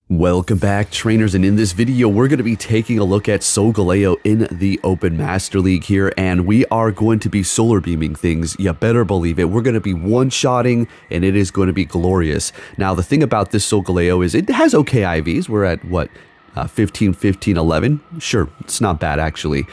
Welcome back, trainers, and in this video we're going to be taking a look at Solgaleo in the Open Master League here, and we are going to be solar beaming things. You better believe it. We're going to be one-shotting, and it is going to be glorious. Now, the thing about this Solgaleo is it has okay IVs. We're at, what, 15, 15, 11? Sure, it's not bad, actually.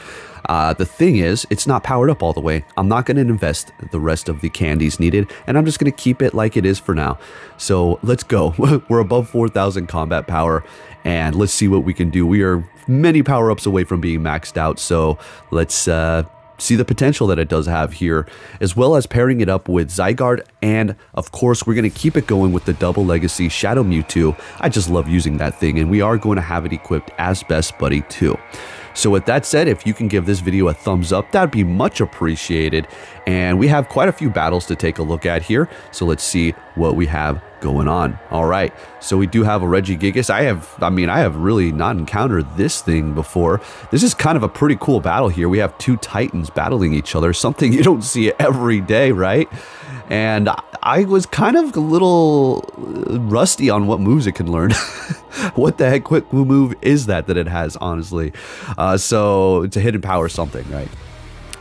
The thing is, it's not powered up all the way. I'm not going to invest the rest of the candies needed, and I'm just going to keep it like it is for now. So let's go. We're above 4,000 combat power, and let's see what we can do. We are many power-ups away from being maxed out, so let's see the potential that it does have here, as well as pairing it up with Zygarde, and of course we're going to keep it going with the double legacy Shadow Mewtwo. I just love using that thing, and we are going to have it equipped as Best Buddy too. So with that said, if you can give this video a thumbs up, that'd be much appreciated. And we have quite a few battles to take a look at here, so let's see what we have going on. All right, so we do have a Regigigas. I have really not encountered this thing before. This is kind of a pretty cool battle here. We have two Titans battling each other, something you don't see every day, right? And I was kind of a little rusty on what moves it can learn. What the heck quick move is that it has, honestly? So it's a hidden power something, right?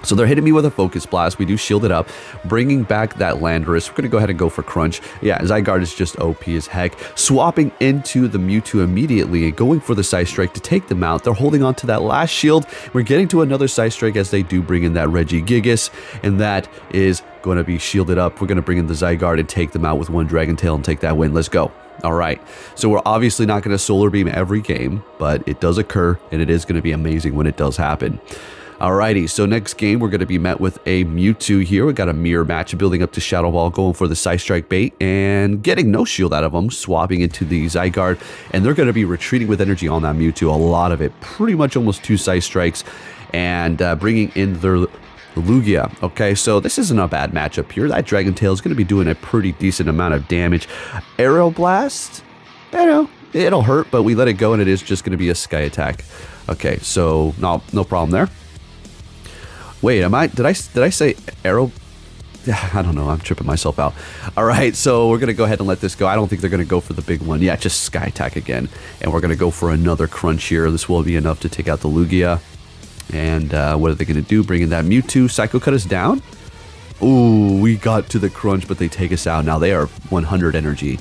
So they're hitting me with a Focus Blast. We do shield it up, bringing back that Landorus. We're going to go ahead and go for Crunch. Yeah, Zygarde is just OP as heck. Swapping into the Mewtwo immediately and going for the Side Strike to take them out. They're holding on to that last shield. We're getting to another Side Strike as they do bring in that Regigigas, and that is going to be shielded up. We're going to bring in the Zygarde and take them out with one Dragon Tail and take that win. Let's go. All right, so we're obviously not going to Solar Beam every game, but it does occur, and it is going to be amazing when it does happen. Alrighty, so next game we're going to be met with a Mewtwo here. We got a mirror match building up to Shadow Ball, going for the Side Strike bait and getting no shield out of them, swapping into the Zygarde, and they're going to be retreating with energy on that Mewtwo, a lot of it, pretty much almost two Side Strikes, and bringing in their Lugia. Okay, so this isn't a bad matchup here. That Dragon Tail is going to be doing a pretty decent amount of damage. Aero Blast, I know, it'll hurt, but we let it go, and it is just going to be a Sky Attack. Okay, so no problem there. Wait, did I say Aero? I don't know, I'm tripping myself out. All right, so we're going to go ahead and let this go. I don't think they're going to go for the big one. Yeah, just Sky Attack again. And we're going to go for another Crunch here. This will be enough to take out the Lugia. And what are they going to do? Bring in that Mewtwo. Psycho Cut us down. Ooh, we got to the Crunch, but they take us out. Now they are 100 energy.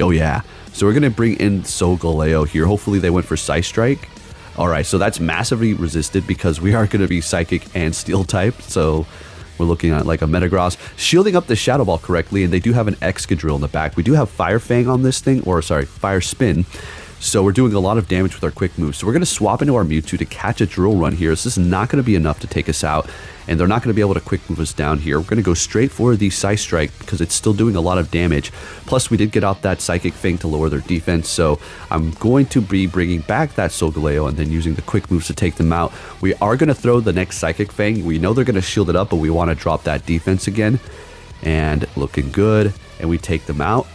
Oh, yeah. So we're going to bring in Solgaleo here. Hopefully they went for Side Strike. Alright, so that's massively resisted because we are going to be Psychic and Steel type, so we're looking at like a Metagross. Shielding up the Shadow Ball correctly, and they do have an Excadrill in the back. We do have Fire Fang on this thing, or sorry, Fire Spin, so we're doing a lot of damage with our quick moves. So we're going to swap into our Mewtwo to catch a Drill Run here. This is not going to be enough to take us out, and they're not going to be able to quick move us down here. We're going to go straight for the Side Strike because it's still doing a lot of damage. Plus, we did get off that Psychic Fang to lower their defense, so I'm going to be bringing back that Solgaleo and then using the quick moves to take them out. We are going to throw the next Psychic Fang. We know they're going to shield it up, but we want to drop that defense again. And looking good, and we take them out.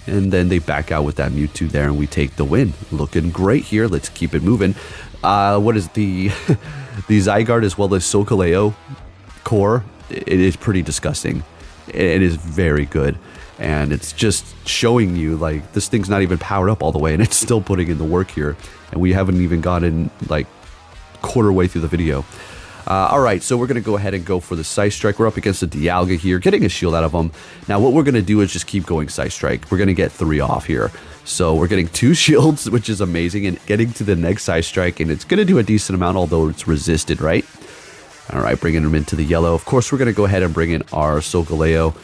And then they back out with that Mewtwo there, and we take the win. Looking great here. Let's keep it moving. What is the the Zygarde as well as Solgaleo core? It is pretty disgusting. It is very good, and it's just showing you like this thing's not even powered up all the way, and it's still putting in the work here. And we haven't even gotten like quarter way through the video. Alright, so we're going to go ahead and go for the Side Strike. We're up against the Dialga here, getting a shield out of them. Now what we're going to do is just keep going Side Strike. We're going to get 3 off here. So we're getting 2 shields, which is amazing, and getting to the next Side Strike, and it's going to do a decent amount, although it's resisted, right? Alright, bringing them into the yellow. Of course, we're going to go ahead and bring in our Solgaleo.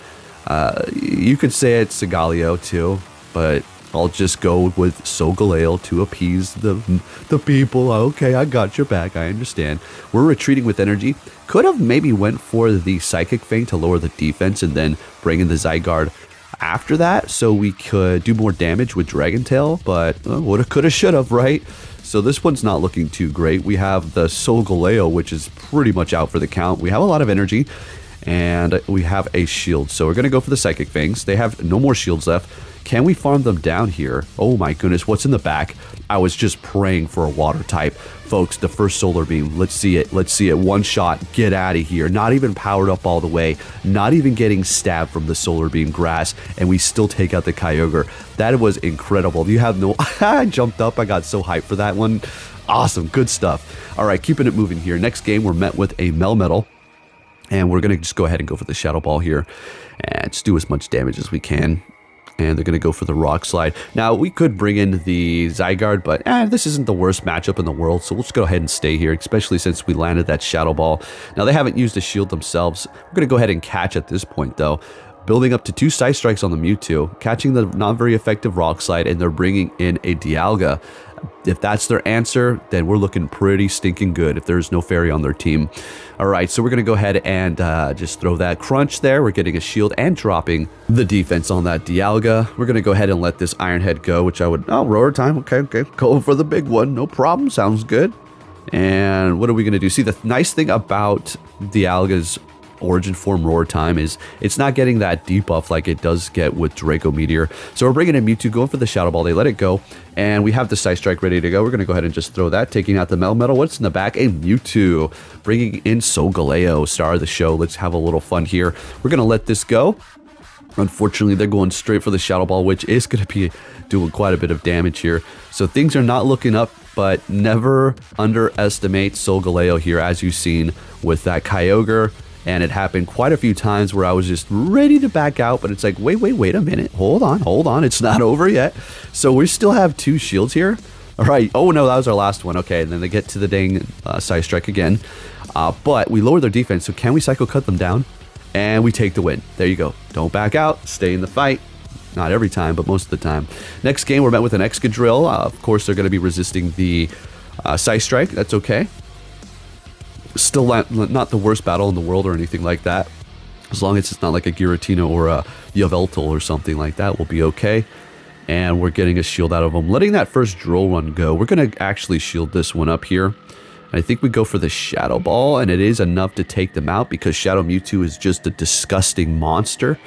You could say it's Solgaleo too, but I'll just go with Solgaleo to appease the people. Okay, I got your back. I understand. We're retreating with energy. Could have maybe went for the Psychic Fang to lower the defense and then bring in the Zygarde after that so we could do more damage with Dragon Tail, but woulda, coulda, shoulda, right? So this one's not looking too great. We have the Solgaleo, which is pretty much out for the count. We have a lot of energy, and we have a shield. So we're going to go for the Psychic Fangs. They have no more shields left. Can we farm them down here? Oh my goodness, what's in the back? I was just praying for a water type. Folks, the first solar beam, let's see it. Let's see it. One shot, get out of here. Not even powered up all the way. Not even getting stabbed from the solar beam grass. And we still take out the Kyogre. That was incredible. You have no... I jumped up. I got so hyped for that one. Awesome. Good stuff. All right, keeping it moving here. Next game, we're met with a Melmetal. And we're going to just go ahead and go for the Shadow Ball here. And just do as much damage as we can. And they're going to go for the Rock Slide. Now, we could bring in the Zygarde, but this isn't the worst matchup in the world, so we'll just go ahead and stay here, especially since we landed that Shadow Ball. Now, they haven't used a shield themselves. We're going to go ahead and catch at this point, though. Building up to 2 Side Strikes on the Mewtwo, catching the not very effective Rock Slide, and they're bringing in a Dialga. If that's their answer, then we're looking pretty stinking good if there's no fairy on their team. All right, so we're going to go ahead and just throw that Crunch there. We're getting a shield and dropping the defense on that Dialga. We're going to go ahead and let this Iron Head go, which I would... Oh, Roar Time. Okay. Go for the big one. No problem. Sounds good. And what are we going to do? See, the nice thing about Dialga's origin form Roar Time is it's not getting that debuff like it does get with Draco Meteor. So we're bringing in Mewtwo, going for the Shadow Ball. They let it go, and we have the Side Strike ready to go. We're going to go ahead and just throw that, taking out the Melmetal. What's in the back? A Mewtwo. Bringing in Solgaleo, star of the show. Let's have a little fun here. We're going to let this go. Unfortunately, they're going straight for the Shadow Ball, which is going to be doing quite a bit of damage here. So things are not looking up, but never underestimate Solgaleo here, as you've seen with that Kyogre. And it happened quite a few times where I was just ready to back out, but it's like, wait a minute. Hold on. It's not over yet. So we still have 2 shields here. All right. Oh, no, that was our last one. Okay, and then they get to the dang Side Strike again. But we lowered their defense, so can we Psycho Cut them down? And we take the win. There you go. Don't back out. Stay in the fight. Not every time, but most of the time. Next game, we're met with an Excadrill. Of course, they're going to be resisting the Side Strike. That's okay. Still not the worst battle in the world or anything like that. As long as it's not like a Giratina or a Yveltal or something like that, we'll be okay. And we're getting a shield out of them. Letting that first Drill Run go. We're going to actually shield this one up here. I think we go for the Shadow Ball, and it is enough to take them out because Shadow Mewtwo is just a disgusting monster.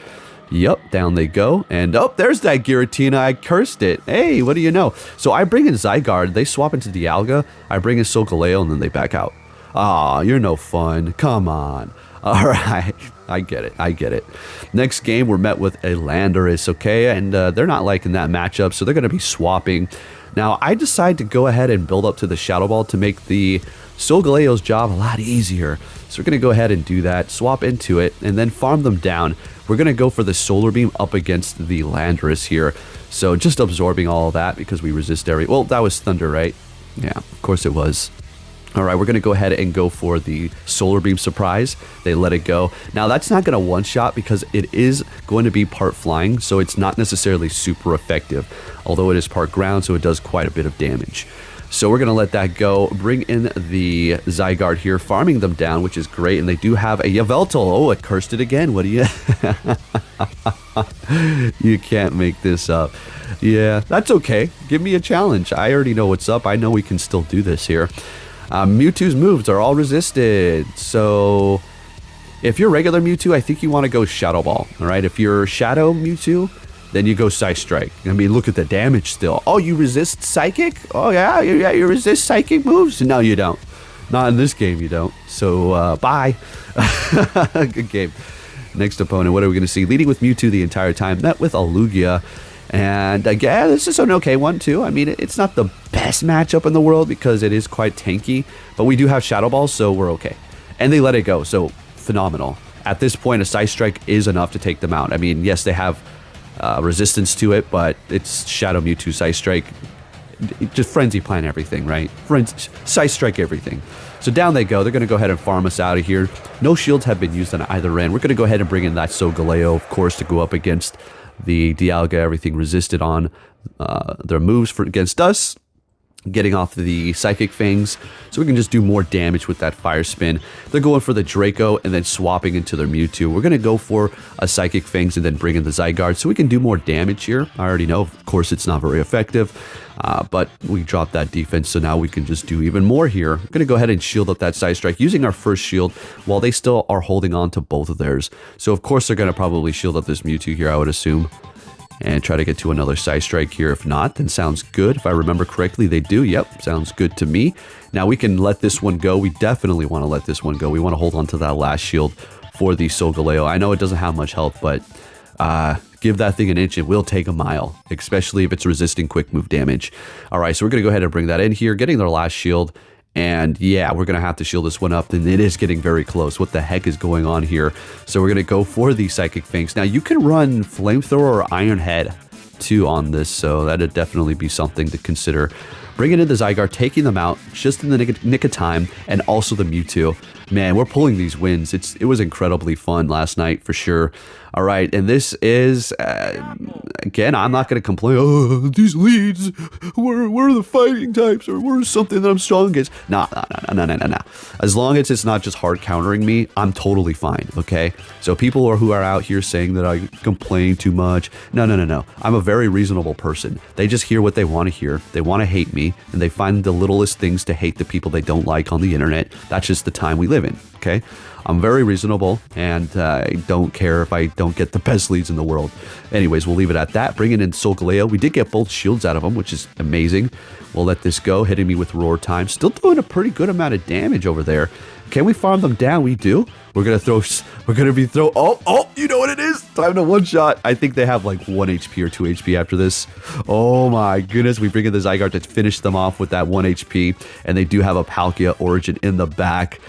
Yep, down they go. And oh, there's that Giratina. I cursed it. Hey, what do you know? So I bring in Zygarde. They swap into Dialga. I bring in Solgaleo, and then they back out. Aw, you're no fun. Come on. All right. I get it. Next game, we're met with a Landorus, okay? And they're not liking that matchup, so they're going to be swapping. Now, I decide to go ahead and build up to the Shadow Ball to make the Solgaleo's job a lot easier. So we're going to go ahead and do that, swap into it, and then farm them down. We're going to go for the Solar Beam up against the Landorus here. So just absorbing all of that because we resist every... Well, that was Thunder, right? Yeah, of course it was. All right, we're going to go ahead and go for the Solar Beam Surprise. They let it go. Now, that's not going to one-shot because it is going to be part flying, so it's not necessarily super effective, although it is part ground, so it does quite a bit of damage. So we're going to let that go. Bring in the Zygarde here, farming them down, which is great, and they do have a Yveltal. Oh, it cursed it again. What do you... You can't make this up. Yeah, that's okay. Give me a challenge. I already know what's up. I know we can still do this here. Mewtwo's moves are all resisted, so if you're regular Mewtwo, I think you want to go Shadow Ball, all right? If you're Shadow Mewtwo, then you go Side Strike. I mean, look at the damage still. Oh, you resist Psychic? Oh, yeah, you resist Psychic moves? No, you don't. Not in this game, you don't. So, bye. Good game. Next opponent, what are we going to see? Leading with Mewtwo the entire time, met with a Lugia. And again, this is an okay one too. I mean, it's not the best matchup in the world because it is quite tanky, but we do have Shadow Balls, so we're okay. And they let it go, so phenomenal. At this point, a Side Strike is enough to take them out. I mean, yes, they have resistance to it, but it's Shadow Mewtwo Side Strike. Just Frenzy Plant everything, right? Side Strike everything. So down they go. They're going to go ahead and farm us out of here. No shields have been used on either end. We're going to go ahead and bring in that Solgaleo, of course, to go up against the Dialga. Everything resisted on their moves against us, getting off the Psychic Fangs, so we can just do more damage with that Fire Spin. They're going for the Draco and then swapping into their Mewtwo. We're going to go for a Psychic Fangs and then bring in the Zygarde so we can do more damage here. I already know, of course, it's not very effective, but we dropped that defense, so now we can just do even more here. We're going to go ahead and shield up that Side Strike using our first shield while they still are holding on to both of theirs. So, of course, they're going to probably shield up this Mewtwo here, I would assume. and try to get to another Side Strike here. If not, then sounds good. If I remember correctly, they do. Yep, sounds good to me. Now we can let this one go. We definitely want to let this one go. We want to hold on to that last shield for the Solgaleo. I know it doesn't have much health, but give that thing an inch, it will take a mile, especially if it's resisting quick move damage. All right, so we're going to go ahead and bring that in here, getting their last shield. And yeah, we're going to have to shield this one up, and it is getting very close. What the heck is going on here? So we're going to go for the Psychic Fangs. Now, you can run Flamethrower or Iron Head, too, on this, so that'd definitely be something to consider. Bringing in the Zygarde, taking them out just in the nick of time, and also the Mewtwo. Man, we're pulling these wins. It was incredibly fun last night, for sure. All right, and this is, again, I'm not going to complain, oh, these leads, we're the fighting types, or we're something that I'm strong against. Nah. As long as it's not just hard countering me, I'm totally fine, okay? So people who are out here saying that I complain too much, no. I'm a very reasonable person. They just hear what they want to hear. They want to hate me, and they find the littlest things to hate the people they don't like on the internet. That's just the time we live in, okay? I'm very reasonable, and I don't care if I don't get the best leads in the world. Anyways, we'll leave it at that. Bringing in Solgaleo. We did get both shields out of him, which is amazing. We'll let this go, hitting me with Roar Time. Still doing a pretty good amount of damage over there. Can we farm them down? We do. Oh, you know what it is? Time to one-shot. I think they have like 1 HP or 2 HP after this. Oh my goodness. We bring in the Zygarde to finish them off with that 1 HP, and they do have a Palkia Origin in the back.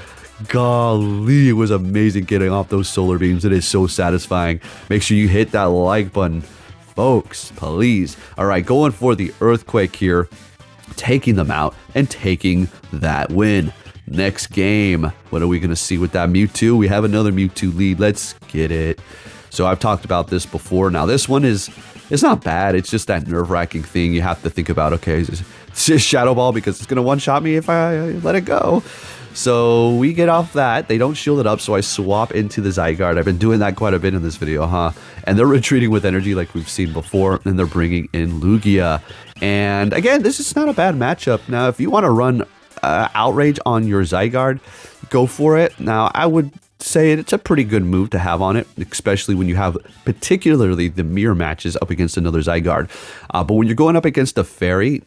Golly, it was amazing getting off those solar beams. It is so satisfying. Make sure you hit that like button, folks, please. All right, going for the Earthquake here, taking them out and taking that win. Next game, what are we going to see with that Mewtwo? We have another Mewtwo lead. Let's get it. So I've talked about this before. Now this one it's not bad. It's just that nerve-wracking thing you have to think about. Okay, it's just Shadow Ball because it's going to one-shot me if I let it go. So we get off that. They don't shield it up, so I swap into the Zygarde. I've been doing that quite a bit in this video, huh? And they're retreating with energy like we've seen before, and they're bringing in Lugia. And again, this is not a bad matchup. Now, if you want to run Outrage on your Zygarde, go for it. Now, I would say it's a pretty good move to have on it, especially when you have particularly the mirror matches up against another Zygarde. But when you're going up against a Fairy,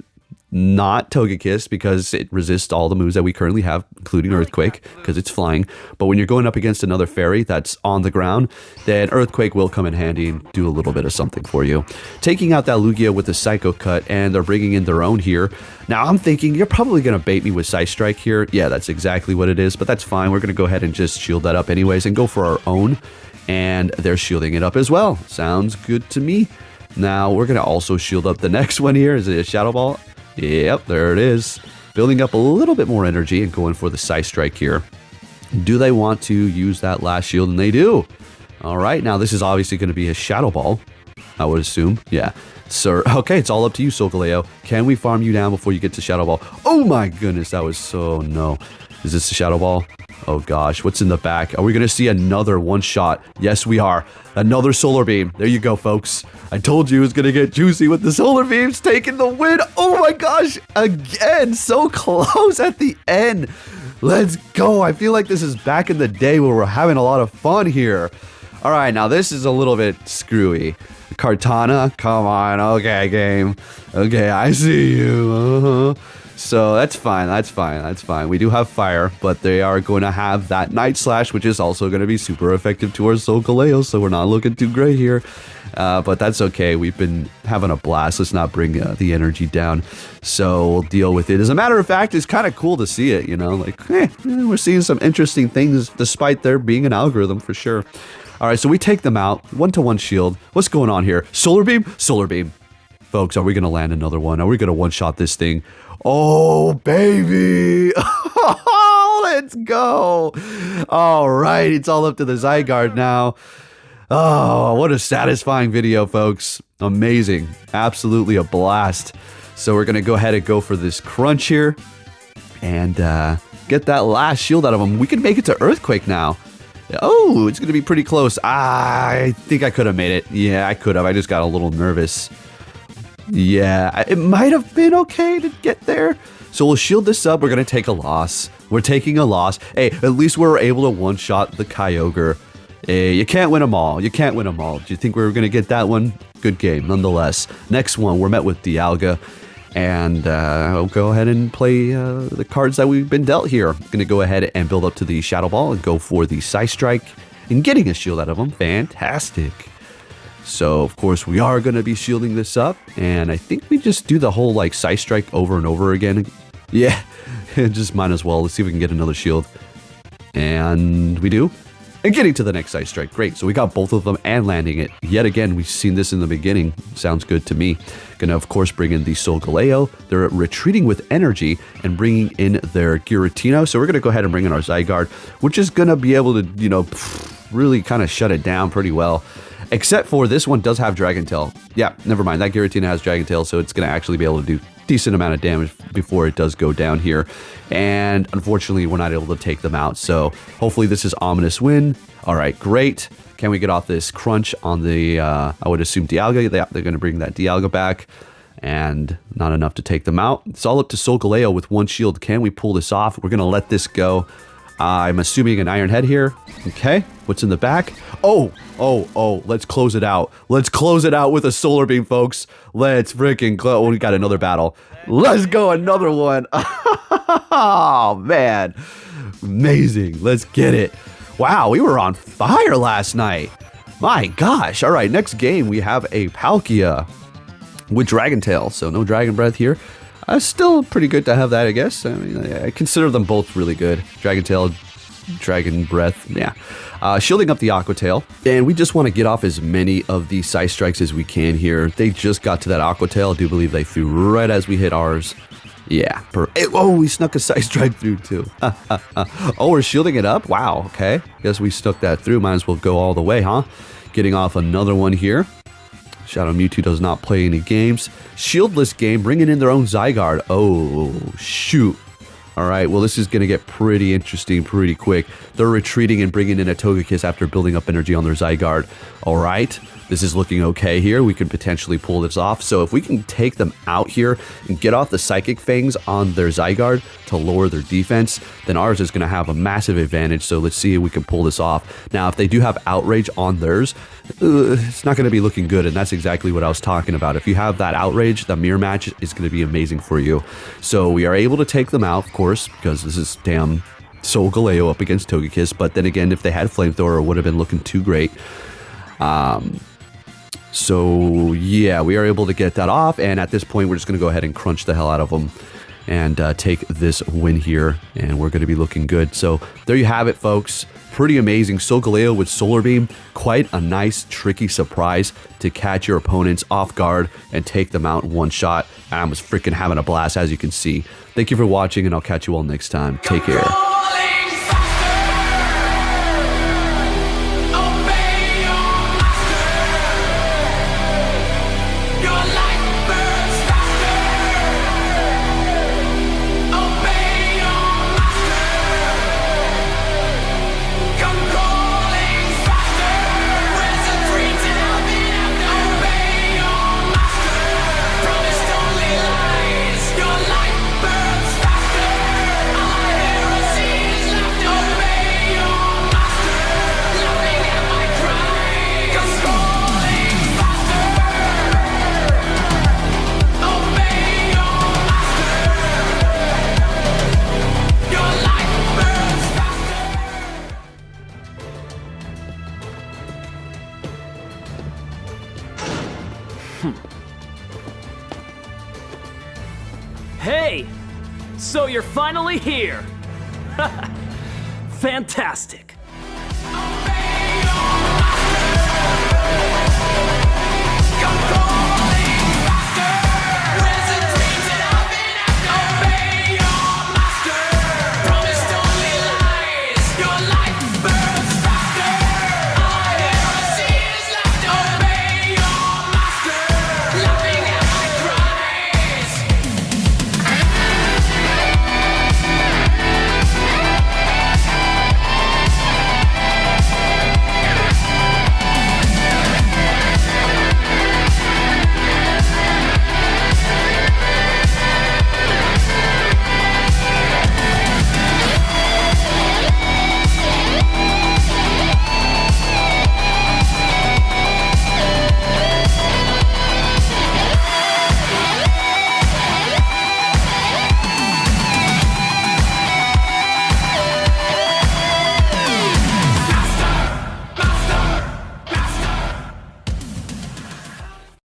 not Togekiss, because it resists all the moves that we currently have, including Earthquake, because it's flying. But when you're going up against another Fairy that's on the ground, then Earthquake will come in handy and do a little bit of something for you. Taking out that Lugia with a Psycho Cut, and they're bringing in their own here. Now, I'm thinking you're probably going to bait me with Side Strike here. Yeah, that's exactly what it is, but that's fine. We're going to go ahead and just shield that up anyways and go for our own. And they're shielding it up as well. Sounds good to me. Now, we're going to also shield up the next one here. Is it a Shadow Ball? Yep, there it is. Building up a little bit more energy and going for the Side Strike here. Do they want to use that last shield? And they do. All right, now this is obviously going to be a Shadow Ball, I would assume. Yeah. Sir, okay, it's all up to you, Solgaleo. Can we farm you down before you get to Shadow Ball? Oh my goodness, that was so no. Is this a Shadow Ball? Oh gosh, what's in the back? Are we going to see another one-shot? Yes, we are. Another Solar Beam. There you go, folks. I told you it was going to get juicy with the Solar Beams taking the win. Oh my gosh, again, so close at the end. Let's go. I feel like this is back in the day where we're having a lot of fun here. All right, now this is a little bit screwy. Kartana, come on. Okay, game. Okay, I see you. So that's fine. We do have fire, but they are going to have that Night Slash, which is also going to be super effective towards Solgaleo, so we're not looking too great here. But that's okay. We've been having a blast. Let's not bring the energy down. So we'll deal with it. As a matter of fact, it's kind of cool to see it, you know, like, we're seeing some interesting things despite there being an algorithm for sure. All right, so we take them out. 1-to-1 shield. What's going on here? Solar Beam? Solar Beam. Folks, are we going to land another one? Are we going to one-shot this thing? Oh, baby. Let's go. All right, it's all up to the Zygarde now. Oh, what a satisfying video, folks. Amazing. Absolutely a blast. So we're going to go ahead and go for this crunch here and get that last shield out of him. We can make it to Earthquake now. Oh, it's going to be pretty close. I think I could have made it. Yeah, I could have. I just got a little nervous. Yeah, it might have been okay to get there. So we'll shield this up. We're going to take a loss. We're taking a loss. Hey, at least we're able to one-shot the Kyogre. You can't win them all. You can't win them all. Do you think we were going to get that one? Good game, nonetheless. Next one, we're met with Dialga. And I'll go ahead and play the cards that we've been dealt here. Going to go ahead and build up to the Shadow Ball and go for the Psy Strike. And getting a shield out of them. Fantastic. So, of course, we are going to be shielding this up. And I think we just do the whole, like, Psy Strike over and over again. Yeah, just might as well. Let's see if we can get another shield. And we do. And getting to the next Psy Strike. Great. So we got both of them and landing it. Yet again, we've seen this in the beginning. Sounds good to me. Gonna, of course, bring in the Solgaleo. They're retreating with energy and bringing in their Giratina. So we're gonna go ahead and bring in our Zygarde, which is gonna be able to, you know, really kind of shut it down pretty well. Except for this one does have Dragon Tail. Yeah, never mind. That Giratina has Dragon Tail, so it's gonna actually be able to do decent amount of damage before it does go down here. And unfortunately, we're not able to take them out. So hopefully this is ominous win. All right, great. Can we get off this crunch on the, I would assume Dialga. They're going to bring that Dialga back. And not enough to take them out. It's all up to Solgaleo with one shield. Can we pull this off? We're going to let this go. I'm assuming an Iron Head here. Okay, what's in the back? Oh, let's close it out. Let's close it out with a Solar Beam, folks. Let's freaking close. Oh, we got another battle. Let's go, another one. Oh, man. Amazing. Let's get it. Wow, we were on fire last night. My gosh. All right, next game, we have a Palkia with Dragon Tail. So no Dragon Breath here. Still pretty good to have that, I guess. I mean, I consider them both really good. Dragon Tail, Dragon Breath, yeah. Shielding up the Aqua Tail. And we just want to get off as many of the Psy Strikes as we can here. They just got to that Aqua Tail. I do believe they threw right as we hit ours. Yeah. Oh, we snuck a Psy Strike through too. Oh, we're shielding it up? Wow, okay. Guess we stuck that through. Might as well go all the way, huh? Getting off another one here. Shadow Mewtwo does not play any games. Shieldless game, bringing in their own Zygarde. Oh, shoot. All right, well, this is going to get pretty interesting pretty quick. They're retreating and bringing in a Togekiss after building up energy on their Zygarde. All right, this is looking okay here. We could potentially pull this off. So if we can take them out here and get off the Psychic Fangs on their Zygarde to lower their defense, then ours is going to have a massive advantage. So let's see if we can pull this off. Now, if they do have Outrage on theirs, it's not going to be looking good, and that's exactly what I was talking about. If you have that Outrage, the mirror match is going to be amazing for you. So we are able to take them out, of course, because this is damn Solgaleo up against Togekiss. But then again, if they had Flamethrower, it would have been looking too great. So yeah, we are able to get that off, and at this point, we're just going to go ahead and crunch the hell out of them and take this win here, and we're going to be looking good. So there you have it, folks. Pretty amazing. Solgaleo with Solar Beam. Quite a nice, tricky surprise to catch your opponents off guard and take them out in one shot. And I was freaking having a blast, as you can see. Thank you for watching, and I'll catch you all next time. Take care. Hey! So you're finally here! Fantastic!